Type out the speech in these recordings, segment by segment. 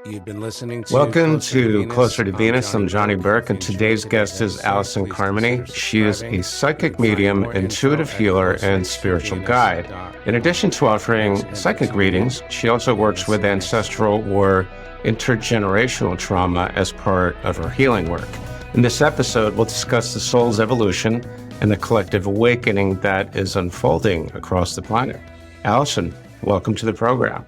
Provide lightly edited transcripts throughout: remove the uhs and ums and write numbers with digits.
You've been listening to Welcome to Closer to Venus. I'm Johnny Burke, and today's guest is Allison Carmany. She is a psychic medium, intuitive healer, and spiritual guide. In addition to offering psychic readings, she also works with ancestral or intergenerational trauma as part of her healing work. In this episode, we'll discuss the soul's evolution and the collective awakening that is unfolding across the planet. Allison, welcome to the program.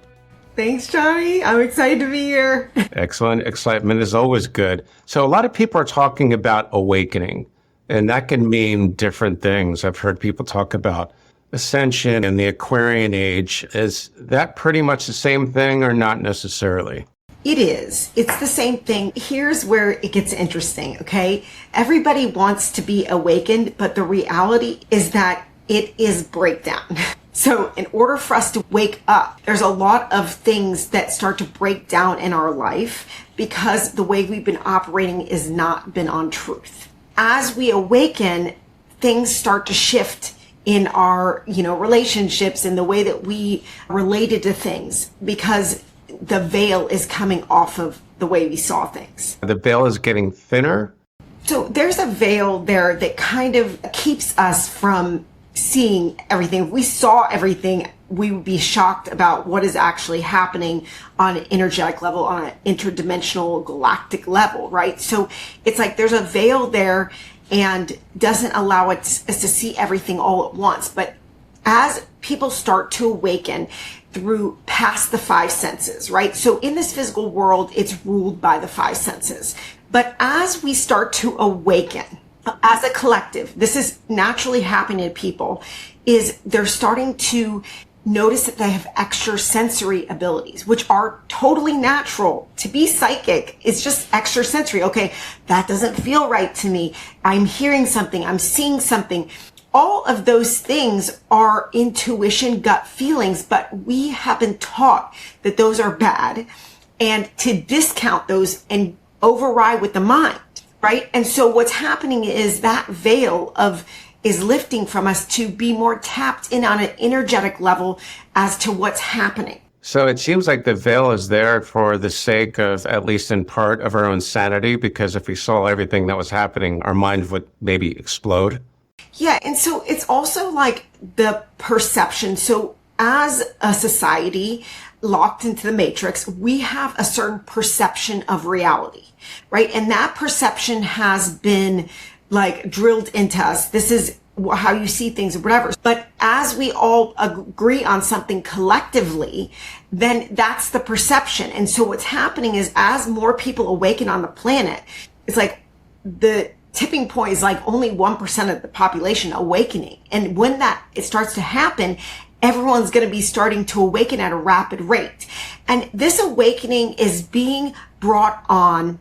Thanks, Johnny. I'm excited to be here. Excellent. Excitement is always good. So a lot of people are talking about awakening, and that can mean different things. I've heard people talk about ascension and the Aquarian Age. Is that pretty much the same thing or not necessarily? It is. It's the same thing. Here's where it gets interesting, okay? Everybody wants to be awakened, but the reality is that it is breakdown. So in order for us to wake up, there's a lot of things that start to break down in our life because the way we've been operating is not been on truth. As we awaken, things start to shift in our, relationships and the way that we related to things because the veil is coming off of the way we saw things. The veil is getting thinner? So there's a veil there that kind of keeps us from seeing everything. If we saw everything, we would be shocked about what is actually happening on an energetic level, on an interdimensional galactic level, right? So it's like there's a veil there and doesn't allow us to see everything all at once. But as people start to awaken through past the five senses, right? So in this physical world, it's ruled by the five senses. But as we start to awaken, as a collective, this is naturally happening to people, is they're starting to notice that they have extrasensory abilities, which are totally natural. To be psychic is just extrasensory. Okay, that doesn't feel right to me. I'm hearing something. I'm seeing something. All of those things are intuition, gut feelings, but we have been taught that those are bad and to discount those and override with the mind. Right? And so what's happening is that veil is lifting from us to be more tapped in on an energetic level as to what's happening. So it seems like the veil is there for the sake of, at least in part, of our own sanity, because if we saw everything that was happening, our mind would maybe explode. Yeah. And so it's also like the perception. So as a society locked into the matrix, we have a certain perception of reality, right? And that perception has been like drilled into us. This is how you see things or whatever. But as we all agree on something collectively, then that's the perception. And so what's happening is as more people awaken on the planet, it's like the tipping point is like only 1% of the population awakening. And when it starts to happen, everyone's going to be starting to awaken at a rapid rate. And this awakening is being brought on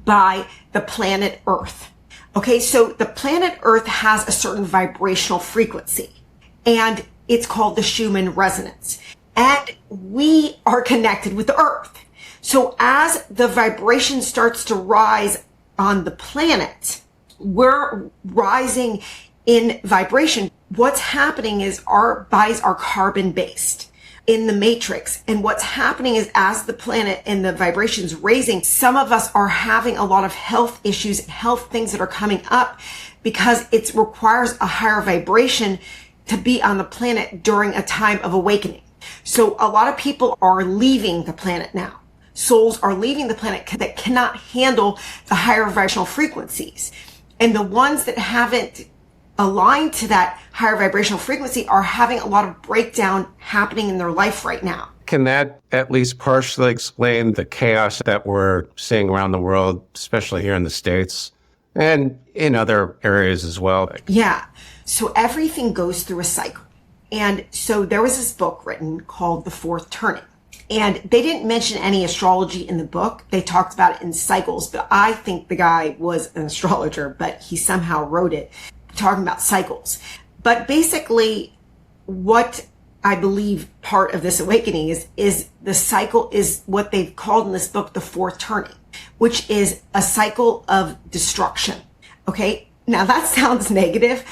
by the planet Earth. Okay, so the planet Earth has a certain vibrational frequency, and it's called the Schumann resonance. And we are connected with the Earth. So as the vibration starts to rise on the planet, we're rising in vibration. What's happening is our bodies are carbon based in the matrix. And what's happening is as the planet and the vibrations raising, some of us are having a lot of health issues, health things that are coming up because it requires a higher vibration to be on the planet during a time of awakening. So a lot of people are leaving the planet now. Souls are leaving the planet that cannot handle the higher vibrational frequencies. And the ones that haven't aligned to that higher vibrational frequency are having a lot of breakdown happening in their life right now. Can that at least partially explain the chaos that we're seeing around the world, especially here in the States and in other areas as well? Yeah. So everything goes through a cycle. And so there was this book written called The Fourth Turning. And they didn't mention any astrology in the book. They talked about it in cycles, but I think the guy was an astrologer, but he somehow wrote it talking about cycles. But basically what I believe part of this awakening is the cycle is what they've called in this book, the fourth turning, which is a cycle of destruction. Okay. Now that sounds negative,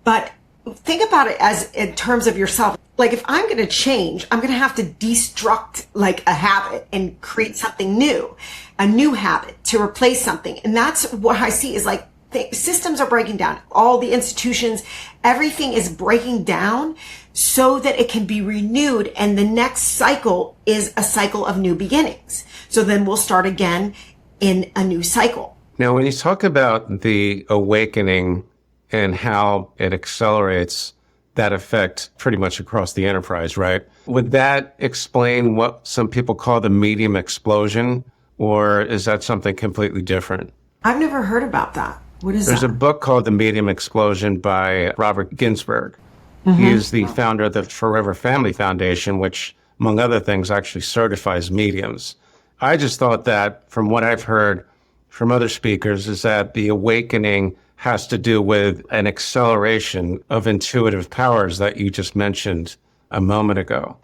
but think about it as in terms of yourself. Like if I'm going to change, I'm going to have to destruct like a habit and create something new, a new habit to replace something. And that's what I see is like systems are breaking down. All the institutions, everything is breaking down so that it can be renewed. And the next cycle is a cycle of new beginnings. So then we'll start again in a new cycle. Now, when you talk about the awakening and how it accelerates that effect pretty much across the enterprise, right? Would that explain what some people call the medium explosion, or is that something completely different? I've never heard about that. What is There's that? a book called The Medium Explosion by Robert Ginsburg. He is the founder of the Forever Family Foundation, which, among other things, actually certifies mediums. I just thought that, from what I've heard from other speakers, is that the awakening has to do with an acceleration of intuitive powers that you just mentioned a moment ago.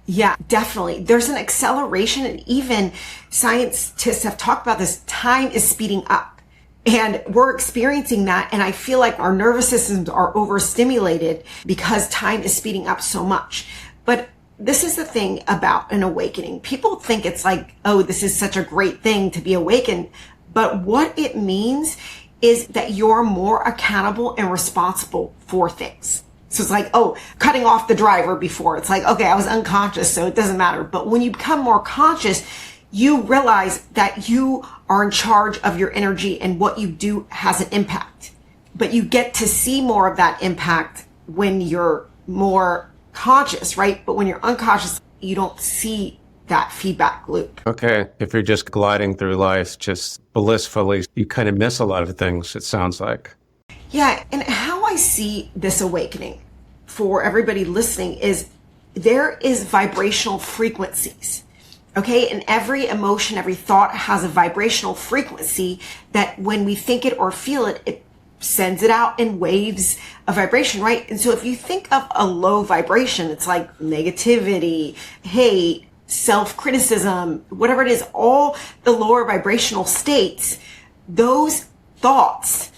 Yeah, definitely. There's an acceleration, and even scientists have talked about this. Time is speeding up. And we're experiencing that. And I feel like our nervous systems are overstimulated because time is speeding up so much. But this is the thing about an awakening. People think it's like, oh, this is such a great thing to be awakened. But what it means is that you're more accountable and responsible for things. So it's like, oh, cutting off the driver before. It's like, okay, I was unconscious, so it doesn't matter. But when you become more conscious, you realize that you are in charge of your energy and what you do has an impact. But you get to see more of that impact when you're more conscious, right? But when you're unconscious, you don't see that feedback loop. Okay, if you're just gliding through life, just blissfully, you kind of miss a lot of things, it sounds like. Yeah, and how I see this awakening for everybody listening is there is vibrational frequencies. Okay, and every emotion, every thought has a vibrational frequency that when we think it or feel it, it sends it out in waves of vibration, right? And so if you think of a low vibration, it's like negativity, hate, self-criticism, whatever it is, all the lower vibrational states, those thoughts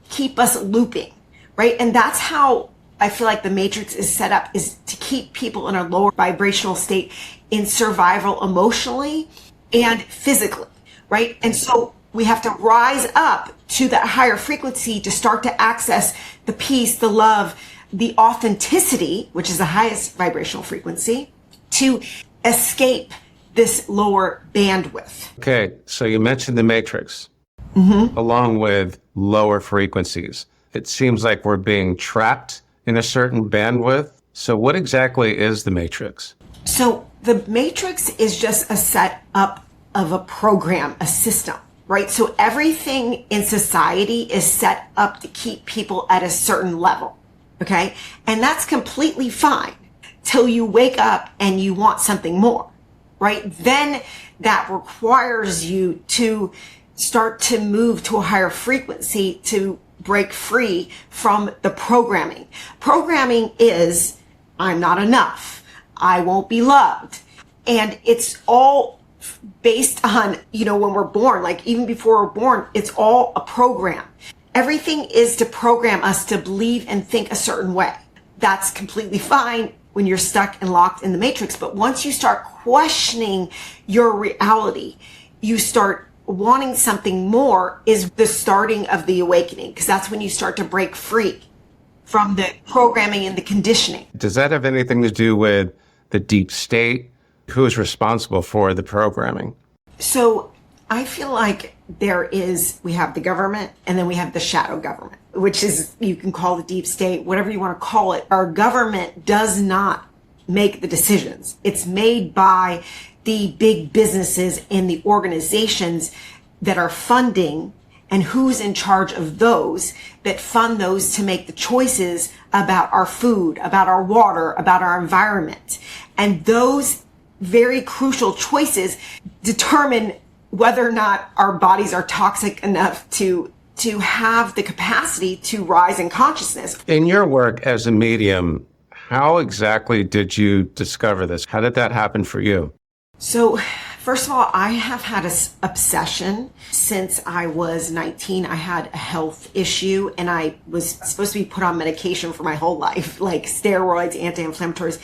keep us looping, right? And that's how I feel like the matrix is set up, is to keep people in a lower vibrational state in survival emotionally and physically, right? And so we have to rise up to that higher frequency to start to access the peace, the love, the authenticity, which is the highest vibrational frequency, to escape this lower bandwidth. Okay, so you mentioned the matrix, along with lower frequencies. It seems like we're being trapped in a certain bandwidth. So what exactly is the matrix? So the matrix is just a set up of a program, a system, right? So everything in society is set up to keep people at a certain level, okay? And that's completely fine till you wake up and you want something more, right? Then that requires you to start to move to a higher frequency to break free from the programming. Programming is, I'm not enough. I won't be loved. And it's all based on, when we're born, like even before we're born, it's all a program. Everything is to program us to believe and think a certain way. That's completely fine when you're stuck and locked in the matrix. But once you start questioning your reality, you start wanting something more, is the starting of the awakening, because that's when you start to break free from the programming and the conditioning. Does that have anything to do with the deep state? Who is responsible for the programming? So I feel like we have the government and then we have the shadow government, which is, you can call the deep state, whatever you want to call it. Our government does not make the decisions. It's made by the big businesses and the organizations that are funding, and who's in charge of those that fund those to make the choices about our food, about our water, about our environment. And those very crucial choices determine whether or not our bodies are toxic enough to have the capacity to rise in consciousness. In your work as a medium, how exactly did you discover this? How did that happen for you? So, first of all, I have had an obsession since I was 19. I had a health issue and I was supposed to be put on medication for my whole life, like steroids, anti-inflammatories.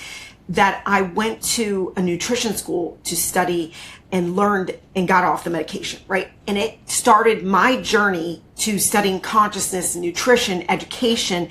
that I went to a nutrition school to study and learned and got off the medication, right? And it started my journey to studying consciousness, nutrition, education,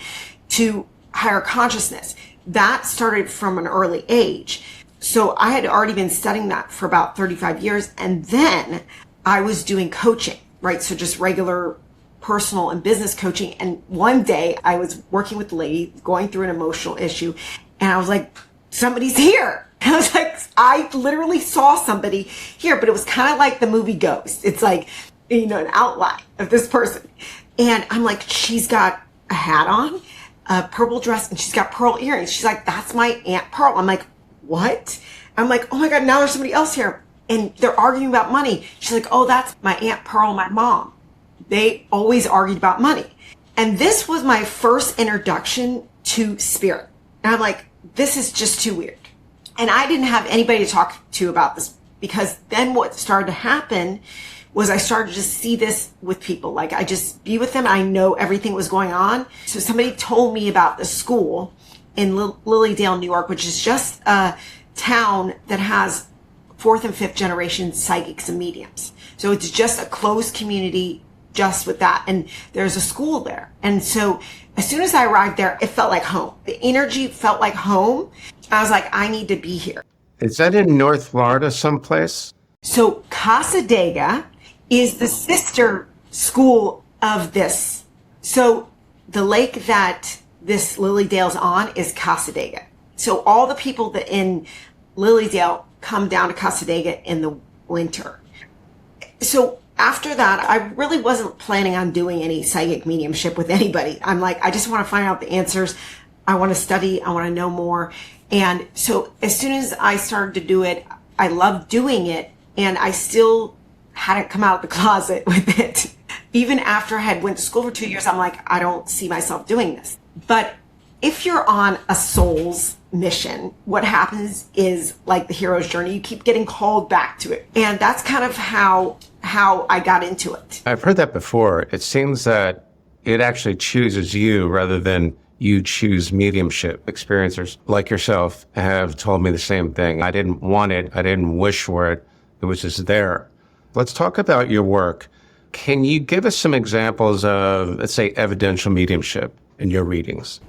to higher consciousness. That started from an early age. So I had already been studying that for about 35 years. And then I was doing coaching, right? So just regular personal and business coaching. And one day I was working with a lady going through an emotional issue. And I was like, somebody's here. I was like, I literally saw somebody here, but it was kind of like the movie Ghost. It's like, an outline of this person. And I'm like, she's got a hat on, a purple dress, and she's got pearl earrings. She's like, that's my Aunt Pearl. I'm like, what? I'm like, oh my God, now there's somebody else here. And they're arguing about money. She's like, oh, that's my Aunt Pearl, my mom. They always argued about money. And this was my first introduction to spirit. And I'm like, this is just too weird. And I didn't have anybody to talk to about this, because then what started to happen was I started to see this with people. Like, I just be with them. I know everything was going on. So somebody told me about the school in Lilydale, New York, which is just a town that has 4th and 5th generation psychics and mediums. So it's just a closed community just with that. And there's a school there. And so as soon as I arrived there, it felt like home. The energy felt like home. I was like, I need to be here. Is that in North Florida someplace? So Casadega is the sister school of this. So the lake that this Lilydale's on is Casadega. So all the people that in Lilydale come down to Casadega in the winter. So after that, I really wasn't planning on doing any psychic mediumship with anybody. I'm like, I just want to find out the answers. I want to study. I want to know more. And so as soon as I started to do it, I loved doing it. And I still hadn't come out of the closet with it. Even after I had went to school for 2 years, I'm like, I don't see myself doing this. But if you're on a soul's mission, what happens is like the hero's journey, you keep getting called back to it. And that's kind of how I got into it. I've heard that before. It seems that it actually chooses you rather than you choose mediumship. Experiencers like yourself have told me the same thing. I didn't want it. I didn't wish for it. It was just there. Let's talk about your work. Can you give us some examples of, let's say, evidential mediumship in your readings?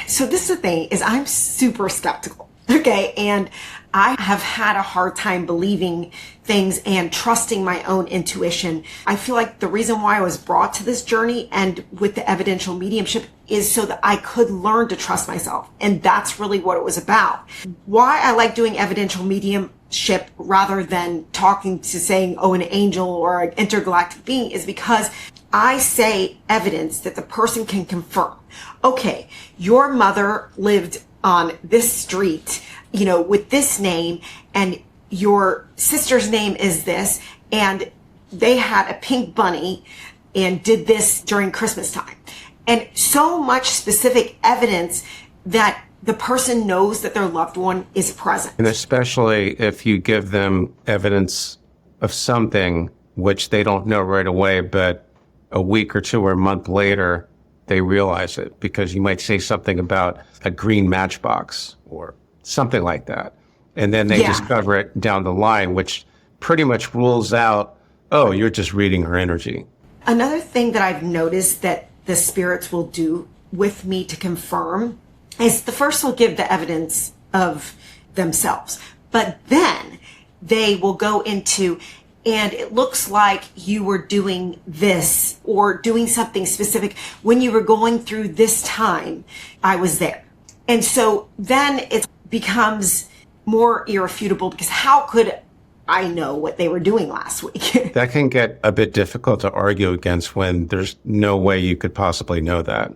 So this is the thing, is I'm super skeptical. Okay. And I have had a hard time believing things and trusting my own intuition. I feel like the reason why I was brought to this journey and with the evidential mediumship is so that I could learn to trust myself. And that's really what it was about. Why I like doing evidential mediumship rather than talking to saying, oh, an angel or an intergalactic being, is because I say evidence that the person can confirm. Okay, your mother lived on this street, with this name, and your sister's name is this, and they had a pink bunny and did this during Christmas time. And so much specific evidence that the person knows that their loved one is present. And especially if you give them evidence of something which they don't know right away, but a week or two or a month later, they realize it, because you might say something about a green matchbox or something like that. And then they discover it down the line, which pretty much rules out, oh, you're just reading her energy. Another thing that I've noticed that the spirits will do with me to confirm is the first will give the evidence of themselves, but then they will go into, and it looks like you were doing this or doing something specific when you were going through this time. I was there. And so then it becomes more irrefutable, because how could I know what they were doing last week? That can get a bit difficult to argue against when there's no way you could possibly know that.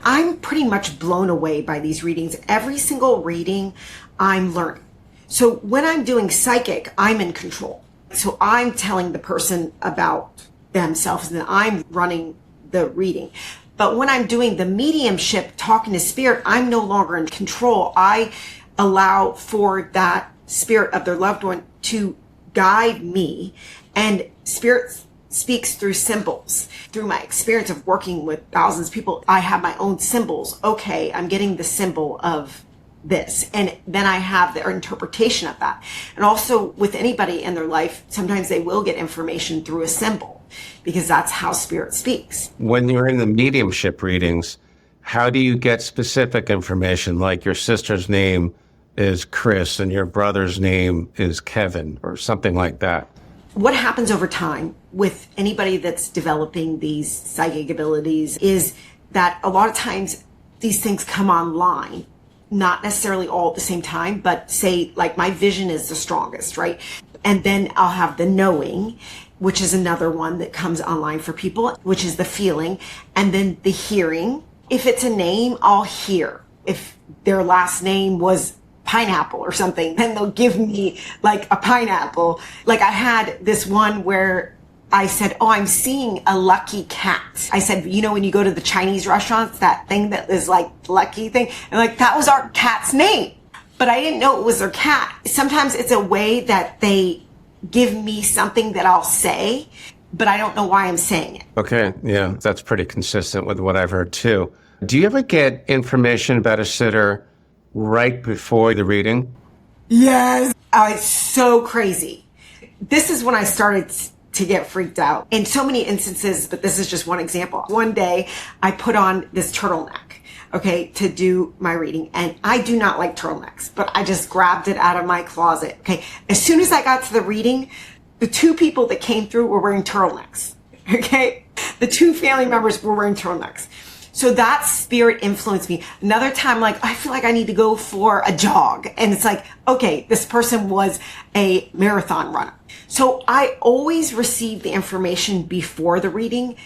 I'm pretty much blown away by these readings. Every single reading, I'm learning. So when I'm doing psychic, I'm in control. So I'm telling the person about themselves and I'm running the reading. But when I'm doing the mediumship, talking to spirit, I'm no longer in control. I allow for that spirit of their loved one to guide me, and spirit speaks through symbols. Through my experience of working with thousands of people, I have my own symbols. Okay, I'm getting the symbol of this. And then I have their interpretation of that. And also with anybody in their life, sometimes they will get information through a symbol because that's how spirit speaks. When you're in the mediumship readings, how do you get specific information, like your sister's name is Chris and your brother's name is Kevin or something like that? What happens over time with anybody that's developing these psychic abilities is that a lot of times these things come online, not necessarily all at the same time, but say like my vision is the strongest, right? And then I'll have the knowing, which is another one that comes online for people, which is the feeling, and then the hearing. If it's a name, I'll hear. If their last name was pineapple or something, then they'll give me like a pineapple. Like I had this one where I said, oh, I'm seeing a lucky cat. I said, you know, when you go to the Chinese restaurants, that thing that is like lucky thing, and like that was our cat's name, but I didn't know it was their cat. Sometimes it's a way that they give me something that I'll say, but I don't know why I'm saying it. Okay, yeah, that's pretty consistent with what I've heard too. Do you ever get information about a sitter right before the reading? Yes. It's so crazy. This is when I started to get freaked out in so many instances, but this is just one example. One day I put on this turtleneck, okay, to do my reading. And I do not like turtlenecks, but I just grabbed it out of my closet. Okay. As soon as I got to the reading, the two people that came through were wearing turtlenecks. Okay. The two family members were wearing turtlenecks. So that spirit influenced me. Another time, like, I feel like I need to go for a jog. And it's like, okay, this person was a marathon runner. So I always receive the information before the reading.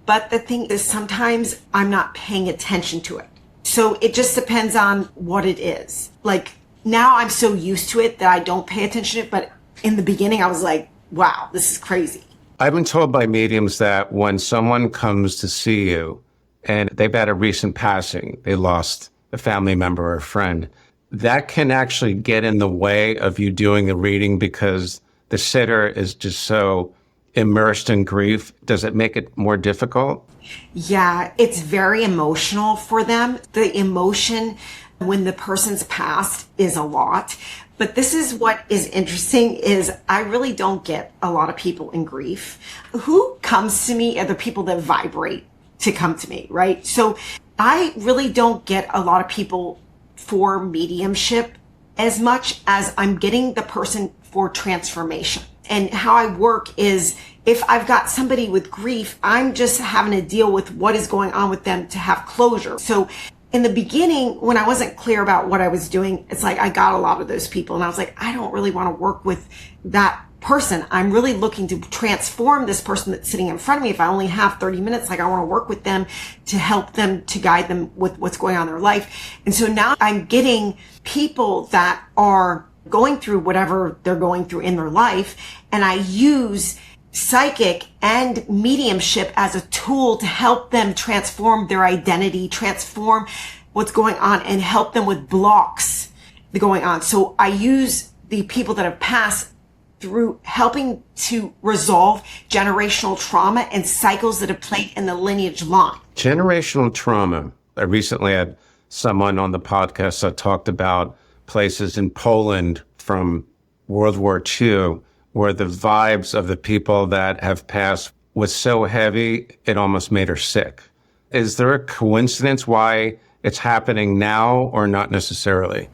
But the thing is, sometimes I'm not paying attention to it. So it just depends on what it is. Like now I'm so used to it that I don't pay attention to it. But in the beginning, I was like, wow, this is crazy. I've been told by mediums that when someone comes to see you, and they've had a recent passing, they lost a family member or a friend, that can actually get in the way of you doing the reading because the sitter is just so immersed in grief. Does it make it more difficult? Yeah, it's very emotional for them. The emotion when the person's passed is a lot. But this is what is interesting is I really don't get a lot of people in grief. Who comes to me are the people that vibrate to come to me, right? So I really don't get a lot of people for mediumship as much as I'm getting the person for transformation. And how I work is if I've got somebody with grief, I'm just having to deal with what is going on with them to have closure. So in the beginning, when I wasn't clear about what I was doing, it's like I got a lot of those people and I was like, I don't really want to work with that person. I'm really looking to transform this person that's sitting in front of me. If I only have 30 minutes, like I want to work with them to help them, to guide them with what's going on in their life. And so now I'm getting people that are going through whatever they're going through in their life. And I use psychic and mediumship as a tool to help them transform their identity, transform what's going on and help them with blocks going on. So I use the people that have passed through helping to resolve generational trauma and cycles that have played in the lineage line. Generational trauma. I recently had someone on the podcast that talked about places in Poland from World War II where the vibes of the people that have passed was so heavy, it almost made her sick. Is there a coincidence why it's happening now or not necessarily?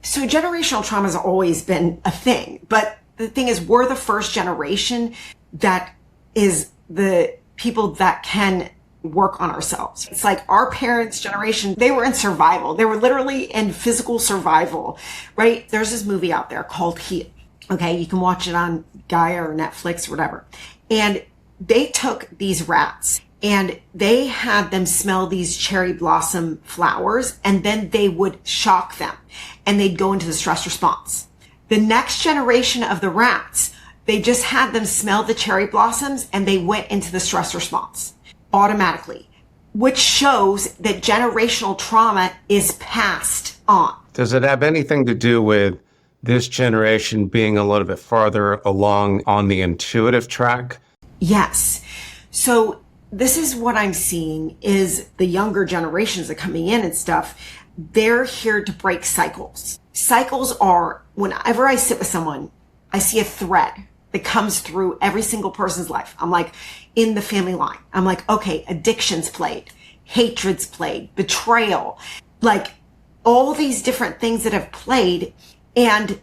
So generational trauma has always been a thing, but the thing is, we're the first generation that is the people that can work on ourselves. It's like our parents' generation, they were in survival. They were literally in physical survival, right? There's this movie out there called Heal. Okay, you can watch it on Gaia or Netflix or whatever. And they took these rats and they had them smell these cherry blossom flowers and then they would shock them and they'd go into the stress response. The next generation of the rats, they just had them smell the cherry blossoms and they went into the stress response automatically, which shows that generational trauma is passed on. Does it have anything to do with this generation being a little bit farther along on the intuitive track? Yes. So this is what I'm seeing is the younger generations that are coming in and stuff. they're here to break cycles. Cycles are, whenever I sit with someone, I see a thread that comes through every single person's life. I'm like, in the family line, I'm like, okay, addictions played, hatred's played, betrayal, like all these different things that have played. And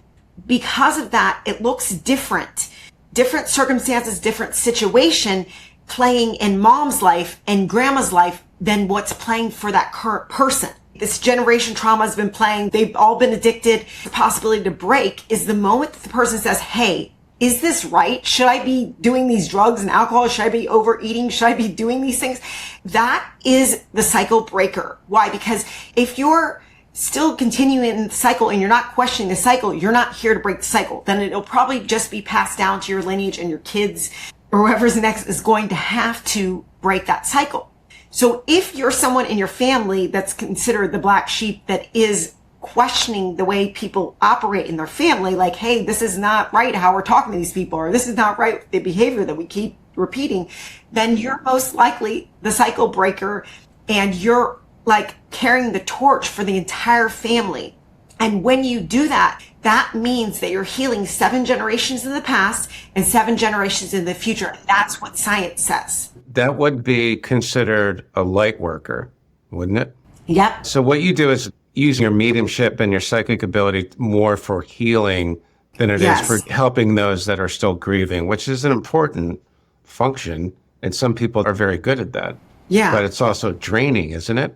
because of that, it looks different circumstances, different situation playing in mom's life and grandma's life than what's playing for that current person. This generation trauma has been playing. They've all been addicted. The possibility to break is the moment that the person says, hey, is this right? Should I be doing these drugs and alcohol? Should I be overeating? Should I be doing these things? That is the cycle breaker. Why? Because if you're still continuing the cycle and you're not questioning the cycle, you're not here to break the cycle. Then it'll probably just be passed down to your lineage, and your kids or whoever's next is going to have to break that cycle. So if you're someone in your family that's considered the black sheep that is questioning the way people operate in their family, like, hey, this is not right how we're talking to these people, or this is not right the behavior that we keep repeating, then you're most likely the cycle breaker, and you're like carrying the torch for the entire family. And when you do that, that means that you're healing 7 generations in the past and 7 generations in the future. That's what science says. That would be considered a light worker, wouldn't it? Yep. So what you do is using your mediumship and your psychic ability more for healing than it is for helping those that are still grieving, which is an important function. And some people are very good at that. Yeah. But it's also draining, isn't it?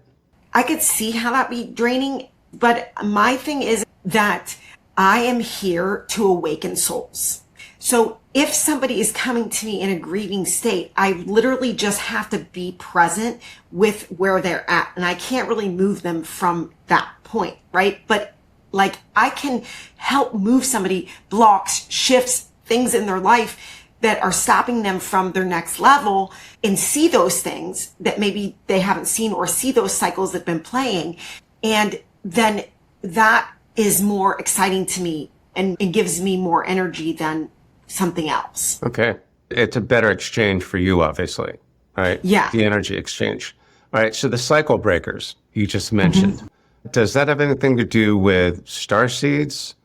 I could see how that be draining. But my thing is that I am here to awaken souls. So if somebody is coming to me in a grieving state, I literally just have to be present with where they're at. And I can't really move them from that point, right? But like I can help move somebody, blocks, shifts, things in their life that are stopping them from their next level, and see those things that maybe they haven't seen, or see those cycles that have been playing. And then that is more exciting to me and it gives me more energy than something else. Okay. It's a better exchange for you, obviously, right? Yeah. The energy exchange. All right. So the cycle breakers you just mentioned, does that have anything to do with starseeds?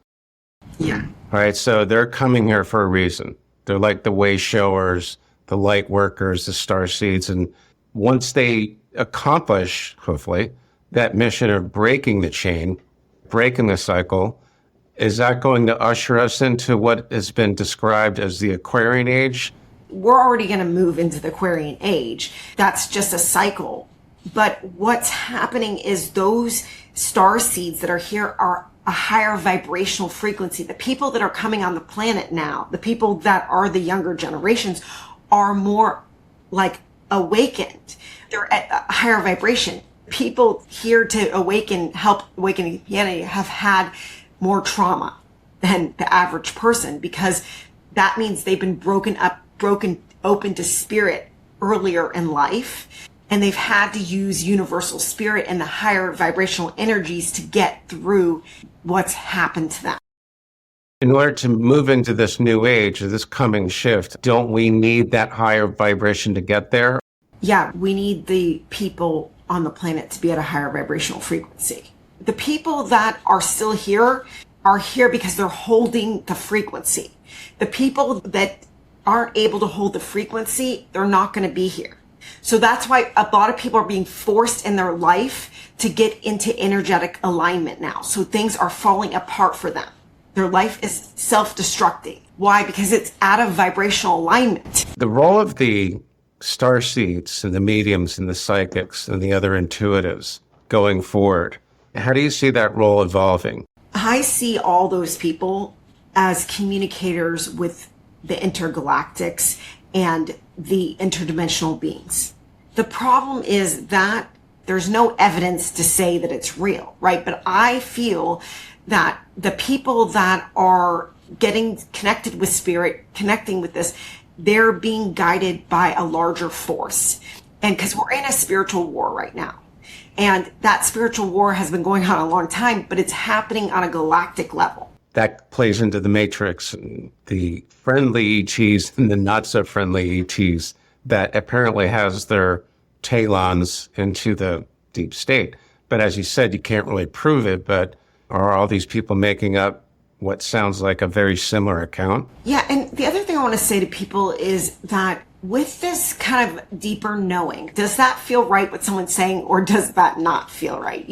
Yeah. All right. So they're coming here for a reason. They're like the way showers, the light workers, the starseeds. And once they accomplish, hopefully, that mission of breaking the chain, breaking the cycle, is that going to usher us into what has been described as the Aquarian Age? We're already going to move into the Aquarian Age. That's just a cycle. But what's happening is those star seeds that are here are a higher vibrational frequency. The people that are coming on the planet now, the people that are the younger generations, are more like awakened. They're at a higher vibration. People here to awaken, help awaken humanity, have had more trauma than the average person, because that means they've been broken open to spirit earlier in life, and they've had to use universal spirit and the higher vibrational energies to get through what's happened to them. In order to move into this new age, this coming shift, don't we need that higher vibration to get there? Yeah, we need the people on the planet to be at a higher vibrational frequency. The people that are still here are here because they're holding the frequency. The people that aren't able to hold the frequency, they're not going to be here. So that's why a lot of people are being forced in their life to get into energetic alignment now. So things are falling apart for them. Their life is self-destructing. Why? Because it's out of vibrational alignment. The role of the starseeds and the mediums and the psychics and the other intuitives going forward, how do you see that role evolving? I see all those people as communicators with the intergalactics and the interdimensional beings. The problem is that there's no evidence to say that it's real, right? But I feel that the people that are getting connected with spirit, connecting with this, they're being guided by a larger force. And because we're in a spiritual war right now. And that spiritual war has been going on a long time, but it's happening on a galactic level. That plays into the matrix, and the friendly ETs and the not so friendly ETs that apparently has their talons into the deep state. But as you said, you can't really prove it. But are all these people making up what sounds like a very similar account? Yeah, and the other thing I want to say to people is that with this kind of deeper knowing, does that feel right what someone's saying, or does that not feel right?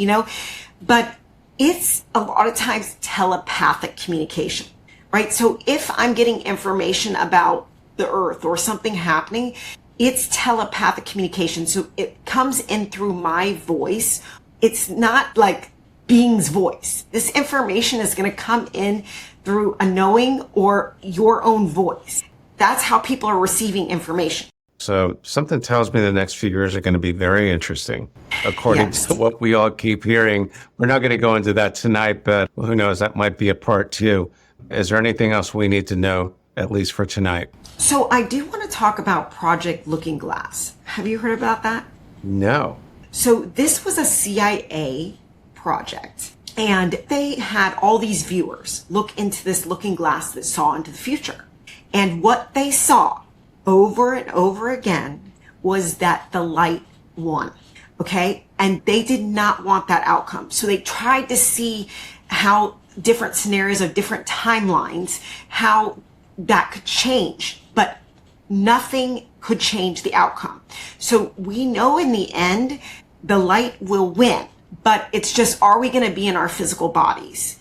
But it's a lot of times telepathic communication, right? So if I'm getting information about the earth or something happening, it's telepathic communication. So it comes in through my voice. It's not like being's voice. This information is going to come in through a knowing or your own voice. That's how people are receiving information. So something tells me the next few years are going to be very interesting, according to what we all keep hearing. We're not going to go into that tonight, but who knows, that might be a part two. Is there anything else we need to know, at least for tonight? So I do want to talk about Project Looking Glass. Have you heard about that? No. So this was a CIA project, and they had all these viewers look into this looking glass that saw into the future. And what they saw over and over again was that the light won. Okay. And they did not want that outcome. So they tried to see how different scenarios of different timelines, how that could change, but nothing could change the outcome. So we know in the end, the light will win, but it's just, are we going to be in our physical bodies?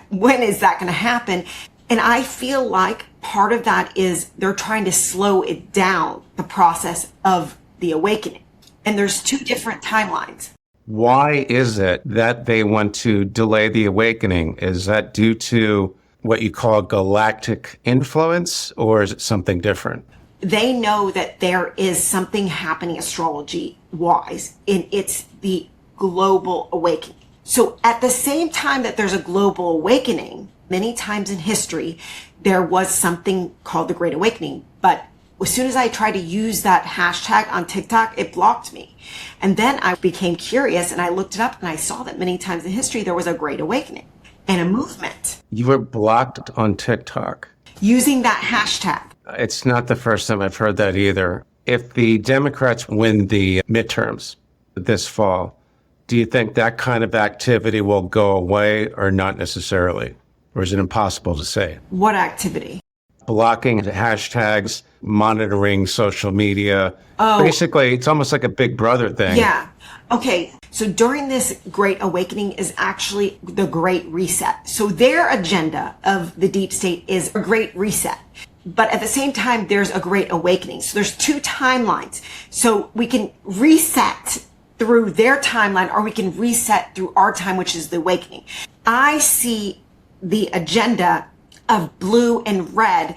When is that going to happen? And I feel like part of that is they're trying to slow it down, the process of the awakening. And there's two different timelines. Why is it that they want to delay the awakening? Is that due to what you call galactic influence, or is it something different? They know that there is something happening astrology-wise, and it's the global awakening. So at the same time that there's a global awakening, many times in history, there was something called the Great Awakening. But as soon as I tried to use that hashtag on TikTok, it blocked me. And then I became curious and I looked it up and I saw that many times in history, there was a Great Awakening and a movement. You were blocked on TikTok using that hashtag. It's not the first time I've heard that either. If the Democrats win the midterms this fall, do you think that kind of activity will go away or not necessarily? Or is it impossible to say? What activity? Blocking the hashtags, monitoring social media. Oh. Basically, it's almost like a Big Brother thing. Yeah. Okay. So during this Great Awakening is actually the Great Reset. So their agenda of the deep state is a Great Reset. But at the same time, there's a Great Awakening. So there's two timelines. So we can reset through their timeline, or we can reset through our time, which is the awakening. I see the agenda of blue and red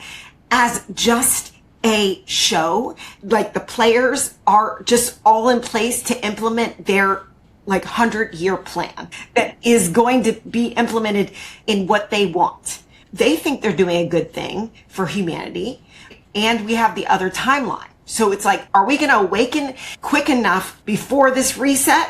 as just a show. Like the players are just all in place to implement their 100-year plan that is going to be implemented in what they want. They think they're doing a good thing for humanity. And we have the other timeline. So it's like, are we going to awaken quick enough before this reset,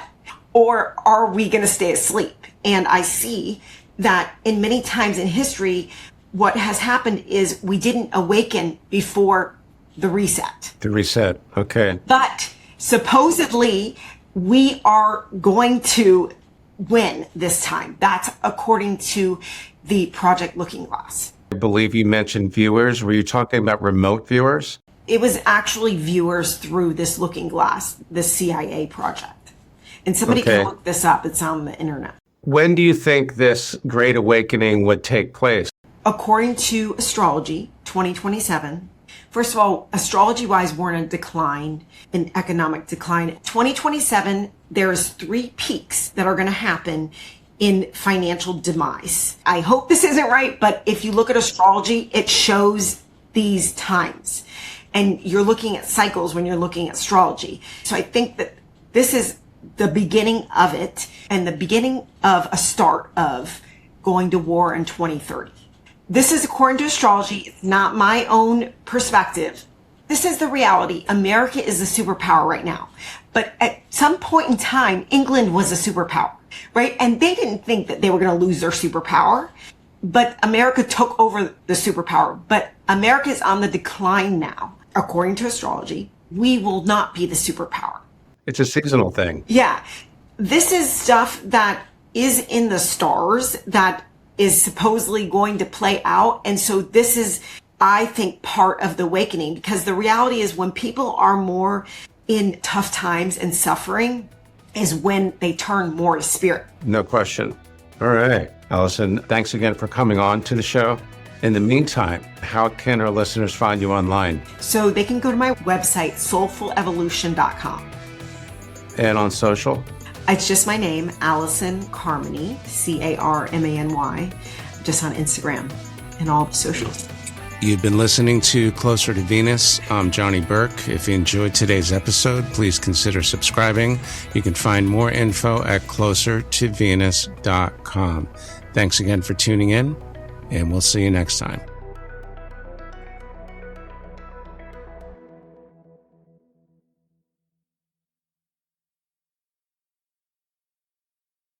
or are we going to stay asleep? And I see that in many times in history, what has happened is we didn't awaken before the reset. The reset. Okay. But supposedly we are going to win this time. That's according to the Project Looking Glass. I believe you mentioned viewers. Were you talking about remote viewers? It was actually viewers through this Looking Glass, the CIA project. And somebody can look this up. It's on the internet. When do you think this Great Awakening would take place? According to astrology, 2027. First of all, astrology-wise, we're in a decline, an economic decline. 2027, there's 3 peaks that are going to happen in financial demise. I hope this isn't right, but if you look at astrology, it shows these times. And you're looking at cycles when you're looking at astrology. So I think that this is the beginning of it and the beginning of a start of going to war in 2030. This is according to astrology. It's not my own perspective. This is the reality. America is a superpower right now. But at some point in time, England was a superpower, right? And they didn't think that they were going to lose their superpower. But America took over the superpower. But America is on the decline now. According to astrology, we will not be the superpower. It's a seasonal thing. Yeah. this is stuff that is in the stars that is supposedly going to play out. And so this is, I think, part of the awakening, because the reality is when people are more in tough times and suffering is when they turn more to spirit. No question. All right, Allison, thanks again for coming on to the show. In the meantime, how can our listeners find you online? So they can go to my website, soulfulevolution.com. And on social? It's just my name, Allison Carmany, Carmany, just on Instagram and all the socials. You've been listening to Closer to Venus. I'm Johnny Burke. If you enjoyed today's episode, please consider subscribing. You can find more info at closertovenus.com. Thanks again for tuning in, and we'll see you next time.